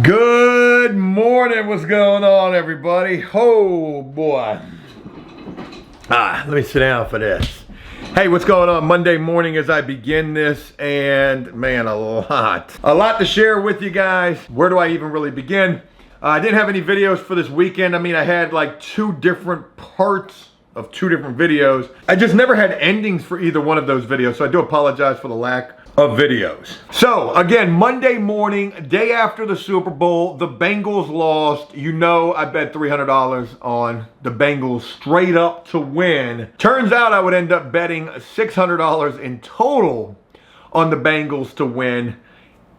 Good morning. What's going on, everybody? Oh boy. Let me sit down for this. Hey, what's going on? Monday morning as I begin this, and man, a lot to share with you guys. Where do I even really begin? I didn't have any videos for this weekend. I mean, I had like two different parts of two different videos. I just never had endings for either one of those videos, so I do apologize for the lack of videos. So again, Monday morning, day after the Super Bowl, the Bengals lost. You know, I bet $300 on the Bengals straight up to win. Turns out I would end up betting $600 in total on the Bengals to win,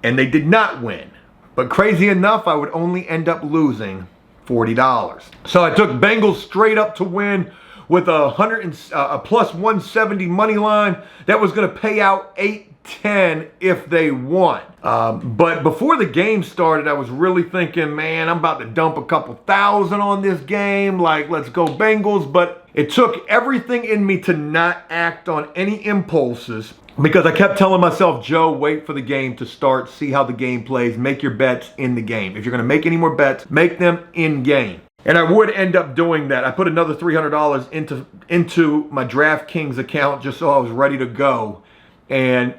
and they did not win. But crazy enough, I would only end up losing $40. So I took Bengals straight up to win with a plus 170 money line that was going to pay out $810 if they won. But before the game started, I was really thinking, man, I'm about to dump a couple thousand on this game. Like, let's go Bengals. But it took everything in me to not act on any impulses, because I kept telling myself, Joe, wait for the game to start, see how the game plays, make your bets in the game. If you're going to make any more bets, make them in game. And I would end up doing that. I put another $300 into my DraftKings account just so I was ready to go. And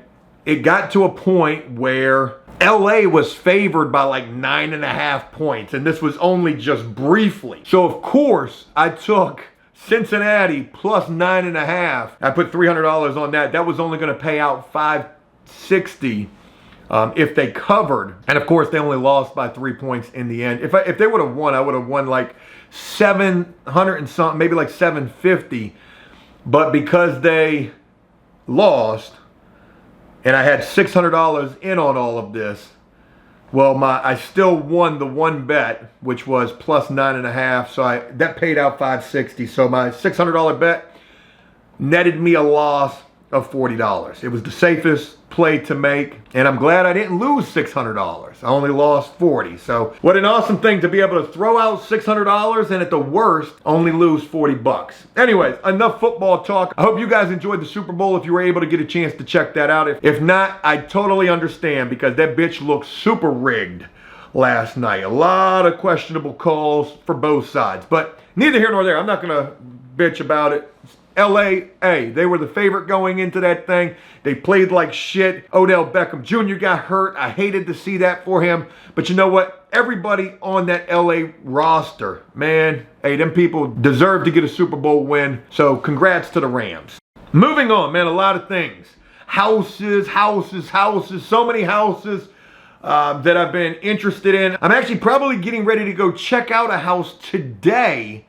it got to a point where LA was favored by like 9.5 points. And this was only just briefly. So of course, I took Cincinnati plus 9.5. I put $300 on that. That was only going to pay out $560 if they covered. And of course, they only lost by 3 points in the end. If they would have won, I would have won like 700 and something, maybe like 750. But because they lost, and I had $600 in on all of this, well, I still won the one bet, which was plus 9.5. So that paid out $560. So my $600 bet netted me a loss of $40. It was the safest play to make, and I'm glad I didn't lose $600. I only lost $40. So what an awesome thing to be able to throw out $600 and at the worst only lose $40. Anyways, enough football talk. I hope you guys enjoyed the Super Bowl if you were able to get a chance to check that out. If not, I totally understand, because that bitch looked super rigged last night. A lot of questionable calls for both sides, but neither here nor there. I'm not gonna bitch about it. LA, they were the favorite going into that thing. They played like shit. Odell Beckham Jr. got hurt. I hated to see that for him. But you know what? Everybody on that LA roster, man, them people deserve to get a Super Bowl win. So congrats to the Rams. Moving on, man, a lot of things. Houses. So many houses that I've been interested in. I'm actually probably getting ready to go check out a house today.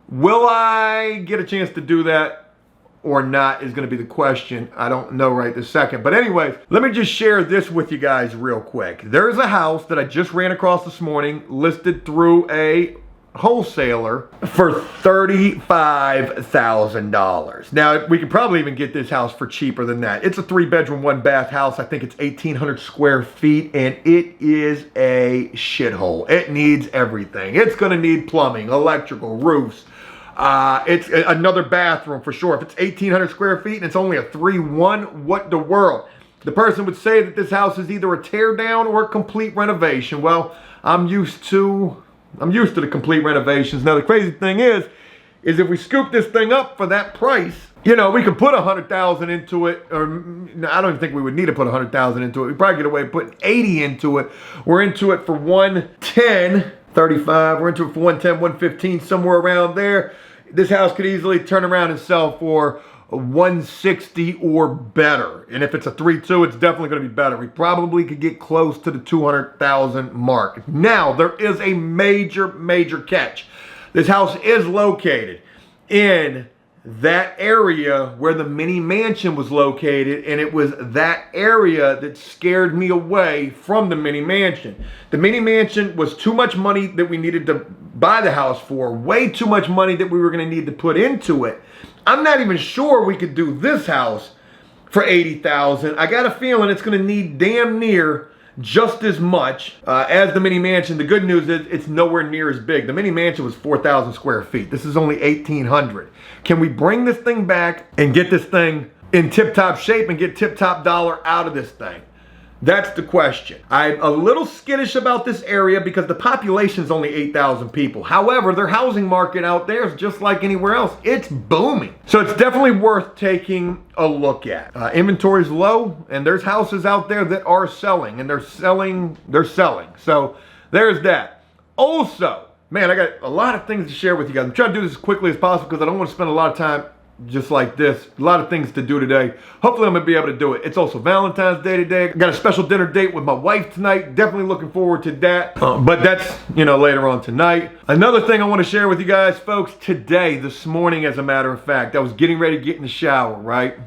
Will I get a chance to do that or not is going to be the question. I don't know right this second. But anyways, let me just share this with you guys real quick. There's a house that I just ran across this morning, listed through a wholesaler for $35,000. Now, we could probably even get this house for cheaper than that. It's a 3-bedroom, 1-bath house. I think it's 1,800 square feet, and it is a shithole. It needs everything. It's going to need plumbing, electrical, roofs. It's another bathroom for sure. If it's 1,800 square feet and it's only a 3-1, what the world? The person would say that this house is either a tear down or a complete renovation. Well, I'm used to the complete renovations. Now, the crazy thing is if we scoop this thing up for that price, you know, we can put $100,000 into it, or I don't even think we would need to put $100,000 into it. We probably get away with putting $80 into it. We're into it for $110, $35. We're into it for $110, $115, somewhere around there. This house could easily turn around and sell for $160 or better. And if it's a 3-2, it's definitely going to be better. We probably could get close to the $200,000 mark. Now, there is a major catch. This house is located in that area where the mini mansion was located, and it was that area that scared me away from the mini mansion. The mini mansion was too much money that we needed to buy the house for, way too much money that we were going to need to put into it. I'm not even sure we could do this house for $80,000. I got a feeling it's going to need damn near just as much as the mini mansion. The good news is it's nowhere near as big. The mini mansion was 4,000 square feet. This is only 1,800. Can we bring this thing back and get this thing in tip-top shape and get tip-top dollar out of this thing? That's the question. I'm a little skittish about this area because the population is only 8,000 people. However, their housing market out there is just like anywhere else. It's booming. So it's definitely worth taking a look at. Inventory is low, and there's houses out there that are selling, and they're selling. So there's that. Also, man, I got a lot of things to share with you guys. I'm trying to do this as quickly as possible because I don't want to spend a lot of time just like this. A lot of things to do today. Hopefully I'm gonna be able to do it. It's also Valentine's Day today. I got a special dinner date with my wife tonight. Definitely looking forward to that. But that's, later on tonight. Another thing I want to share with you guys, folks, this morning, as a matter of fact, I was getting ready to get in the shower, right?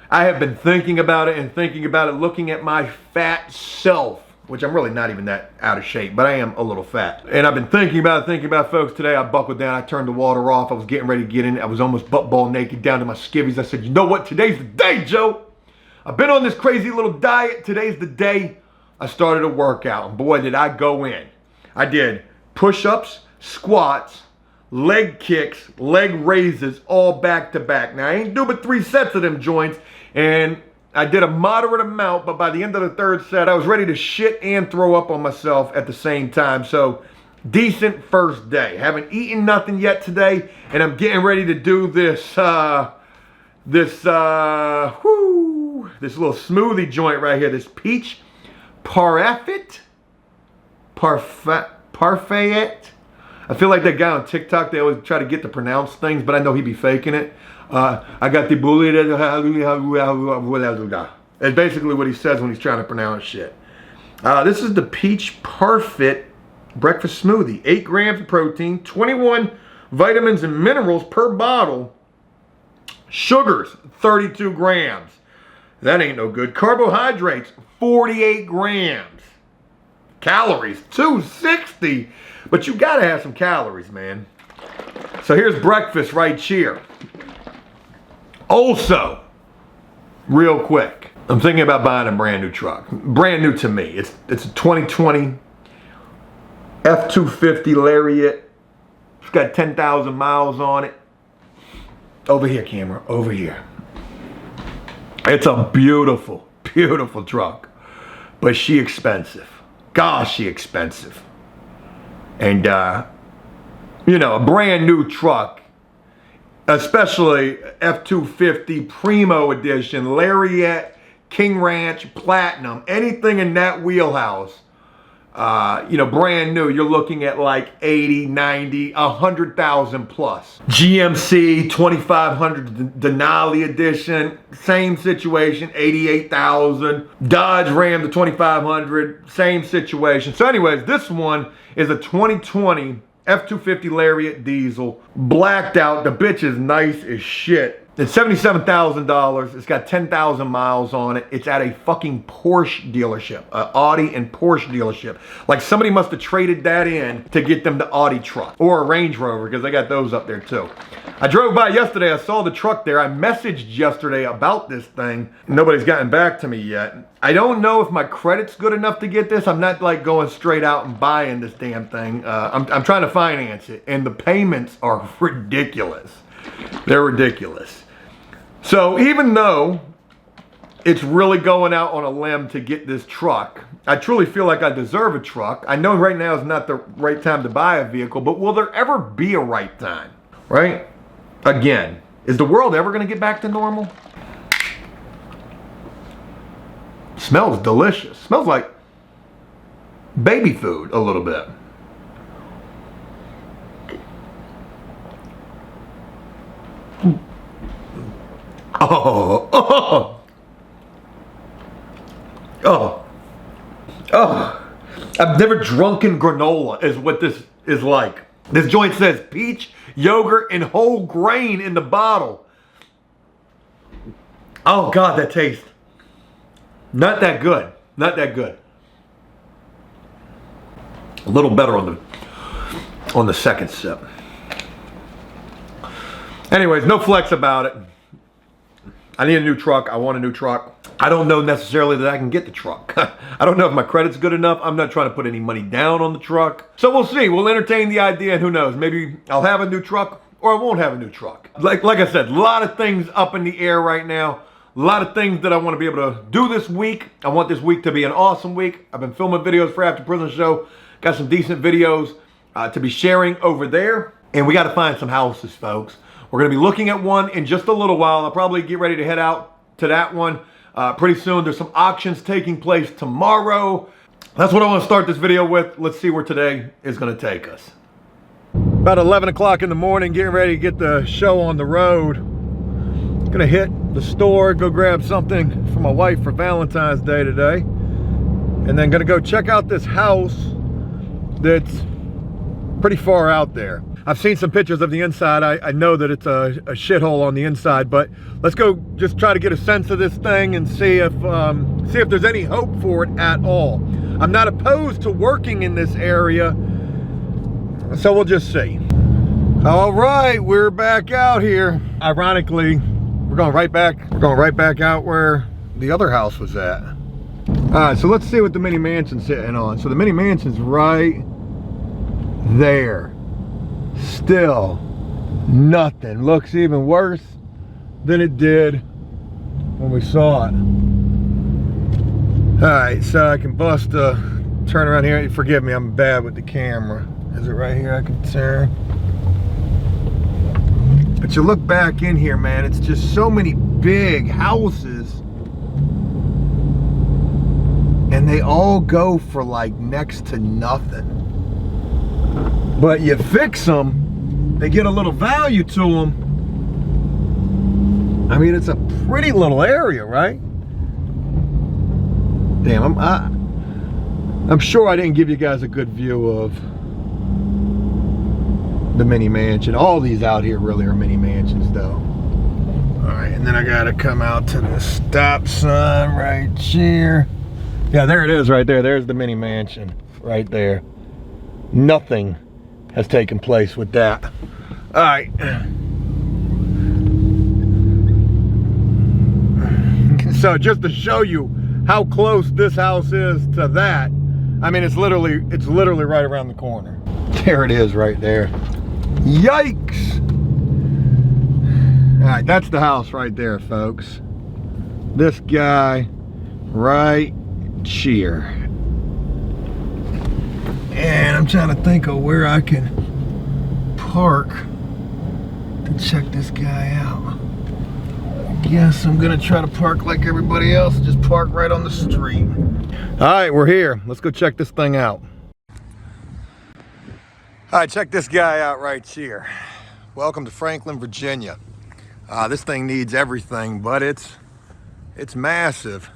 I have been thinking about it, looking at my fat self, which I'm really not even that out of shape, but I am a little fat. And I've been thinking about it, folks. Today I buckled down, I turned the water off, I was getting ready to get in. I was almost butt ball naked down to my skivvies. I said, you know what, today's the day, Joe. I've been on this crazy little diet. Today's the day I started a workout, and boy, did I go in. I did push-ups, squats, leg kicks, leg raises, all back to back. Now I ain't do but 3 sets of them joints, and I did a moderate amount, but by the end of the 3rd set, I was ready to shit and throw up on myself at the same time. So, decent first day. Haven't eaten nothing yet today, and I'm getting ready to do this little smoothie joint right here. This peach parfait. I feel like that guy on TikTok, they always try to get to pronounce things, but I know he be faking it. I got the bully. It's basically what he says when he's trying to pronounce shit. This is the Peach Parfait breakfast smoothie. 8 grams of protein, 21 vitamins and minerals per bottle. Sugars, 32 grams. That ain't no good. Carbohydrates, 48 grams. Calories, 260. But you gotta have some calories, man. So here's breakfast right here. Also, real quick, I'm thinking about buying a brand new truck. Brand new to me. It's a 2020 F-250 Lariat. It's got 10,000 miles on it. Over here, camera, over here. It's a beautiful, beautiful truck. But she expensive. Gosh, she expensive. And, a brand new truck, especially F-250 Primo Edition, Lariat, King Ranch, Platinum, anything in that wheelhouse, brand new, you're looking at like 80, 90, 100,000 plus. GMC 2500 Denali Edition, same situation, 88,000. Dodge Ram, the 2500, same situation. So anyways, this one is a 2020 F-250 Lariat diesel, blacked out. The bitch is nice as shit. It's $77,000. It's got 10,000 miles on it. It's at a fucking Porsche dealership, Audi and Porsche dealership. Like somebody must have traded that in to get them the Audi truck or a Range Rover, because they got those up there too. I drove by yesterday. I saw the truck there. I messaged yesterday about this thing. Nobody's gotten back to me yet. I don't know if my credit's good enough to get this. I'm not like going straight out and buying this damn thing. I'm trying to finance it, and the payments are ridiculous. They're ridiculous. So even though it's really going out on a limb to get this truck, I truly feel like I deserve a truck. I know right now is not the right time to buy a vehicle, but will there ever be a right time? Right? Again, is the world ever going to get back to normal? Smells delicious. Smells like baby food a little bit. I've never drunken granola is what this is like. This joint says peach, yogurt, and whole grain in the bottle. Oh God, that tastes not that good. Not that good. A little better on the second sip. Anyways, no flex about it. I need a new truck. I want a new truck. I don't know necessarily that I can get the truck. I don't know if my credit's good enough. I'm not trying to put any money down on the truck. So we'll see. We'll entertain the idea, and who knows? Maybe I'll have a new truck or I won't have a new truck. Like I said, a lot of things up in the air right now. A lot of things that I want to be able to do this week. I want this week to be an awesome week. I've been filming videos for After Prison Show. Got some decent videos to be sharing over there. And we got to find some houses, folks. We're going to be looking at one in just a little while. I'll probably get ready to head out to that one pretty soon. There's some auctions taking place tomorrow. That's what I want to start this video with. Let's see where today is going to take us. About 11 o'clock in the morning, getting ready to get the show on the road. Gonna hit the store, go grab something for my wife for Valentine's Day today. And then gonna go check out this house that's pretty far out there. I've seen some pictures of the inside. I know that it's a shithole on the inside, but let's go just try to get a sense of this thing and see if there's any hope for it at all. I'm not opposed to working in this area, so we'll just see. All right, we're back out here. Ironically, we're going right back out where the other house was at. All right, so let's see what the mini mansion's sitting on. So the mini mansion's right there. Still nothing. Looks even worse than it did when we saw it. All right, so I can bust a turn around here. Forgive me, I'm bad with the camera. Is it right here I can turn? But you look back in here, man, it's just so many big houses. And they all go for like next to nothing. But you fix them, they get a little value to them. I mean, it's a pretty little area, right? Damn, I'm sure I didn't give you guys a good view of the mini mansion. All these out here really are mini mansions though. All right, and then I gotta come out to the stop sign right here. Yeah, there it is right there. There's the mini mansion right there. Nothing has taken place with that. All right. So just to show you how close this house is to that, I mean, it's literally right around the corner. There it is right there. Yikes! All right, that's the house right there, folks. This guy right here. And I'm trying to think of where I can park to check this guy out. I guess I'm gonna try to park like everybody else, just park right on the street. All right, we're here. Let's go check this thing out. All right, check this guy out right here. Welcome to Franklin, Virginia. This thing needs everything, but it's massive.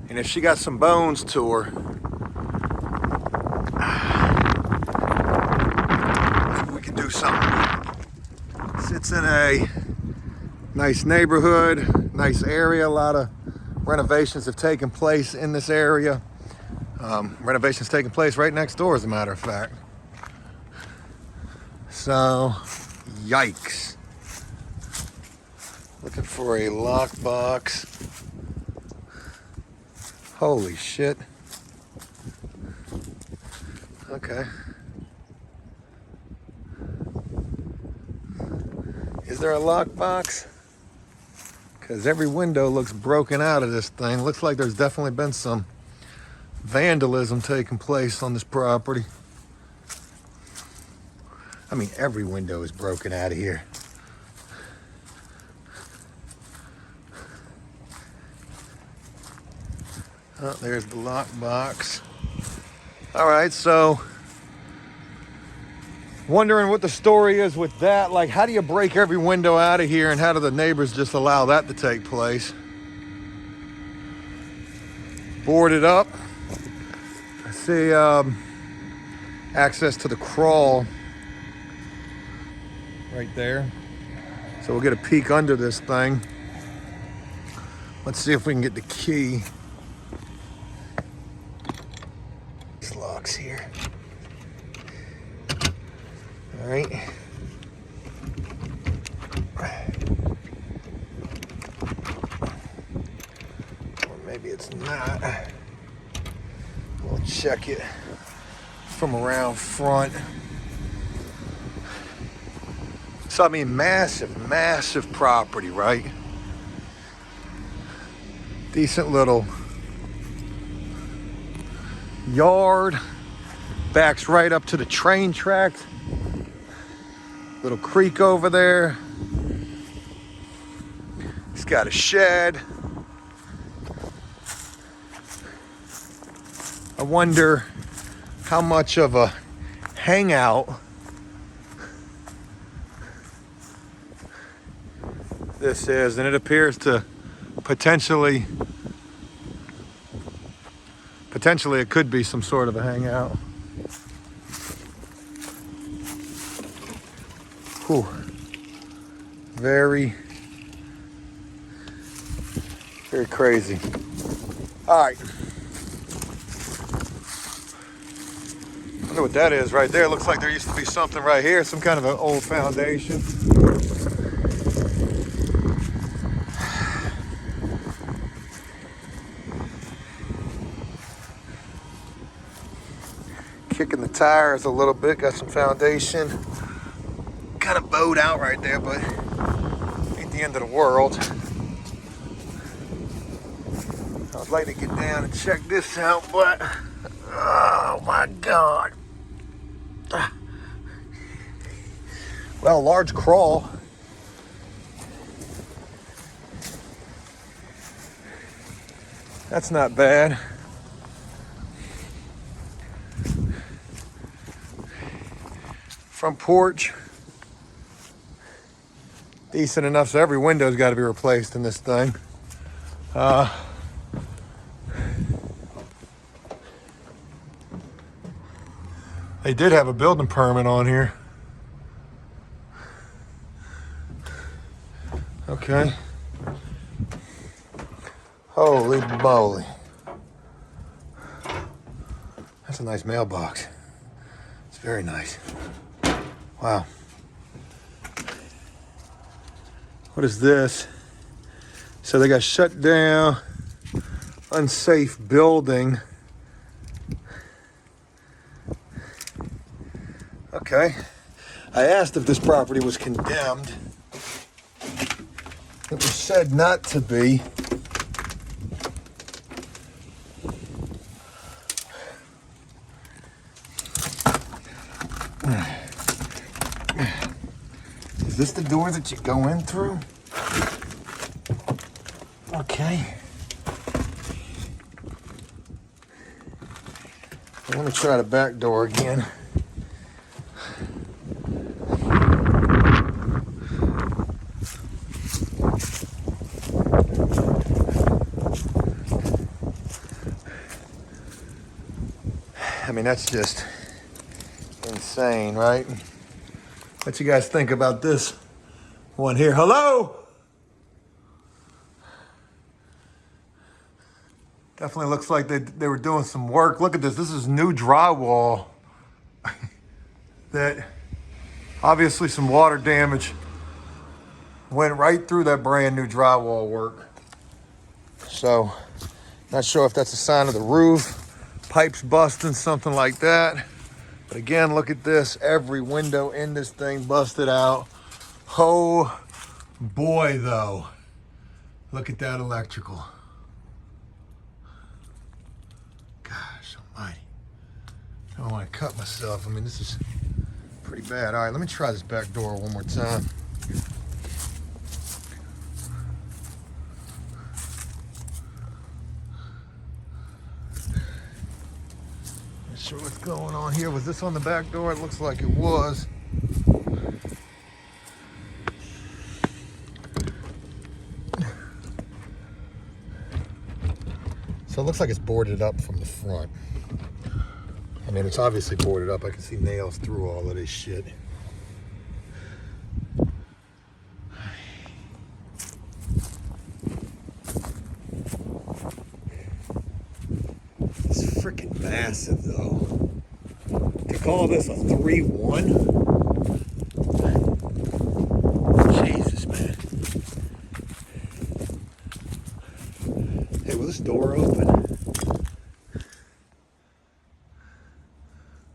And if she got some bones to her, maybe we can do something. Sits in a nice neighborhood, nice area. A lot of renovations have taken place in this area. Renovations taking place right next door, as a matter of fact. So, yikes. Looking for a lockbox. Holy shit. Okay. Is there a lockbox? Because every window looks broken out of this thing. Looks like there's definitely been some vandalism taking place on this property. I mean, every window is broken out of here. Oh, there's the lockbox. All right, so wondering what the story is with that. Like, how do you break every window out of here, and how do the neighbors just allow that to take place? Boarded up. I see access to the crawl right there. So we'll get a peek under this thing. Let's see if we can get the key. These locks here. All right. Or maybe it's not. We'll check it from around front. So I mean, massive, massive property, right? Decent little yard. Backs right up to the train tracks. Little creek over there. It's got a shed. I wonder how much of a hangout this is, and it appears to potentially it could be some sort of a hangout. Whew. Very crazy. All right. I wonder what that is right there. Looks like there used to be something right here, some kind of an old foundation. Kicking the tires a little bit, got some foundation. Kind of bowed out right there, but ain't the end of the world. I would like to get down and check this out, but oh my God. Well, large crawl. That's not bad. Front porch. Decent enough, so every window's got to be replaced in this thing. They did have a building permit on here. Okay. Holy moly. That's a nice mailbox. It's very nice. Wow. What is this? So they got shut down, unsafe building. Okay. I asked if this property was condemned. It was said not to be. Is this the door that you go in through? Okay. I want to try the back door again. I mean, that's just insane, right? What you guys think about this one here? Hello? Definitely looks like they were doing some work. Look at this. This is new drywall. That obviously some water damage went right through that brand new drywall work. So, not sure if that's a sign of the roof, pipes busting, something like that. But again, look at this. Every window in this thing busted out. Oh boy, though. Look at that electrical. Gosh almighty. I don't want to cut myself. I mean, this is pretty bad. All right, let me try this back door one more time. Not sure what's going on here. Was this on the back door? It looks like it was. So it looks like it's boarded up from the front. I mean, it's obviously boarded up. I can see nails through all of this shit. It's freaking massive, though. To call this a 3-1? Jesus, man. Hey, will this door open?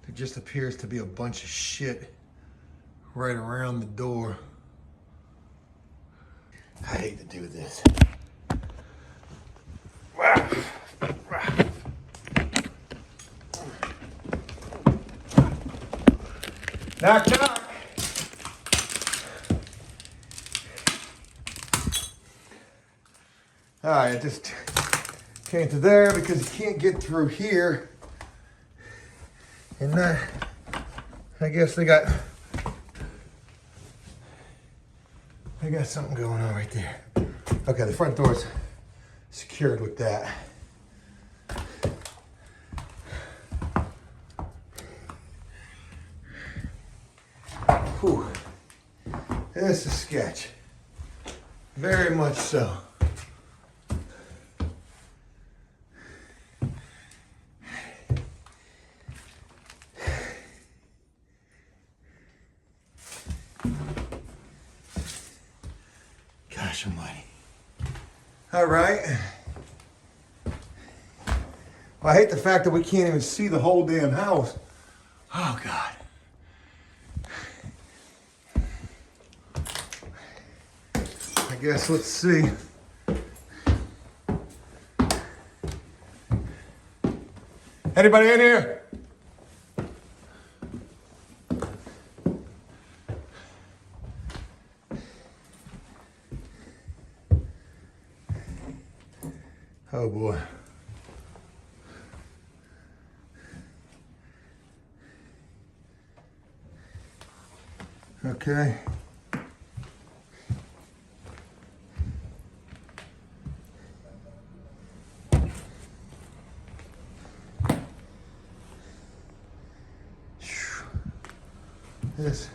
There just appears to be a bunch of shit right around the door. I hate to do this. Knock, knock. All right, I just came to there because you can't get through here. And I guess they got something going on right there. Okay, the front door's secured with that. Whew. This is sketch. Very much so. Gosh almighty. All right. Well, I hate the fact that we can't even see the whole damn house. Oh, God. I guess let's see. Anybody in here? Oh boy. Okay. This.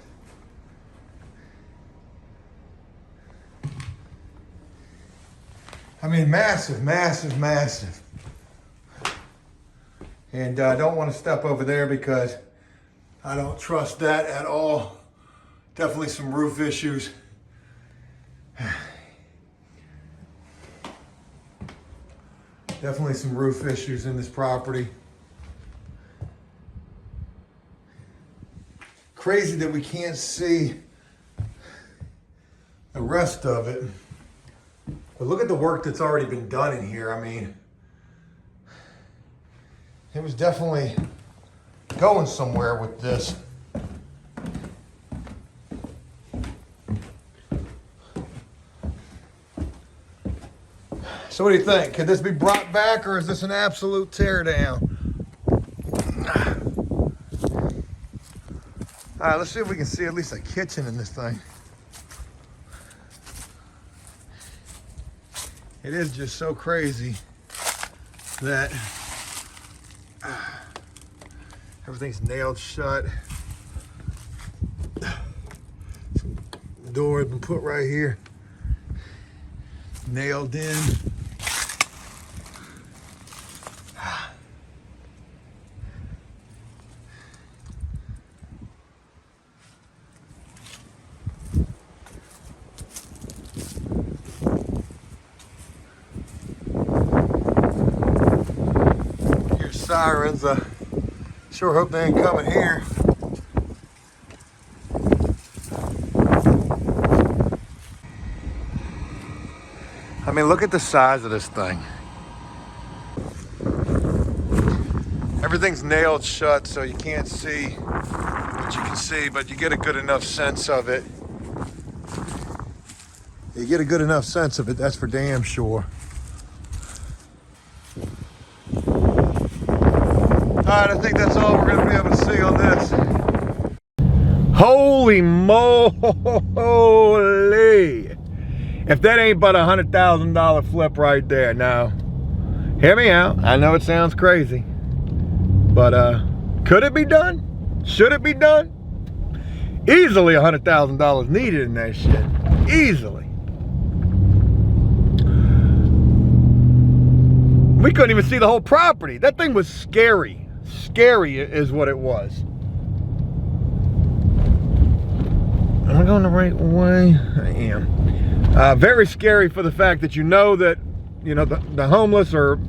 I mean, massive, massive, massive. And I don't want to step over there because I don't trust that at all. Definitely some roof issues. Definitely some roof issues in this property. Crazy that we can't see the rest of it. But look at the work that's already been done in here. I mean, it was definitely going somewhere with this. So what do you think? Could this be brought back, or is this an absolute teardown? All right, let's see if we can see at least a kitchen in this thing. It is just so crazy that everything's nailed shut. The door has been put right here, nailed in. Sirens. Sure hope they ain't coming here. I mean, look at the size of this thing. Everything's nailed shut, so you can't see what you can see, but you get a good enough sense of it. You get a good enough sense of it, that's for damn sure. All right, I think that's all we're going to be able to see on this. Holy moly! If that ain't but $100,000 flip right there. Now, hear me out. I know it sounds crazy, but could it be done? Should it be done? Easily $100,000 needed in that shit. Easily. We couldn't even see the whole property. That thing was scary. Scary is what it was. Am I going the right way? I am. Very scary for the fact that you know that, you know, the homeless or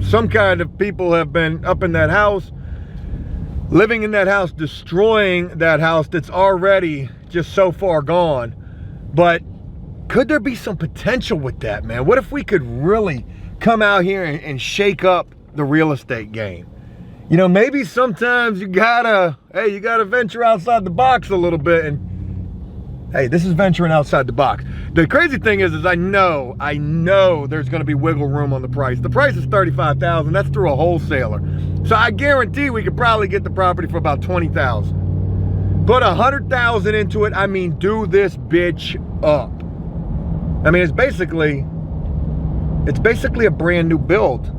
some kind of people have been up in that house, living in that house, destroying that house that's already just so far gone. But could there be some potential with that, man? What if we could really come out here and shake up the real estate game? You know, maybe sometimes you gotta venture outside the box a little bit. And hey, this is venturing outside the box. The crazy thing is I know there's gonna be wiggle room on the price. The price is $35,000, that's through a wholesaler. So I guarantee we could probably get the property for about $20,000. Put $100,000 into it, I mean, do this bitch up. I mean, it's basically a brand new build,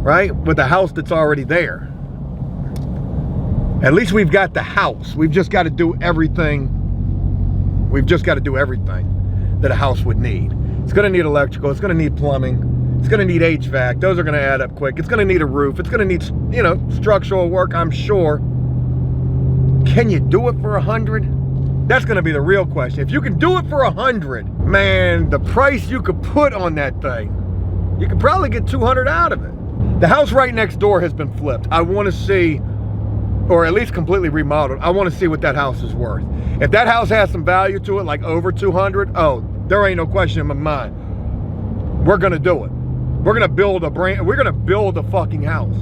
right? With a house that's already there. At least we've got the house. We've just got to do everything. We've just got to do everything that a house would need. It's going to need electrical. It's going to need plumbing. It's going to need HVAC. Those are going to add up quick. It's going to need a roof. It's going to need, you know, structural work, I'm sure. Can you do it for 100? That's going to be the real question. If you can do it for 100, man, the price you could put on that thing, you could probably get 200 out of it. The house right next door has been flipped. I want to see, or at least completely remodeled. I want to see what that house is worth. If that house has some value to it, like over 200, oh, there ain't no question in my mind. We're going to do it. We're going to build a fucking house.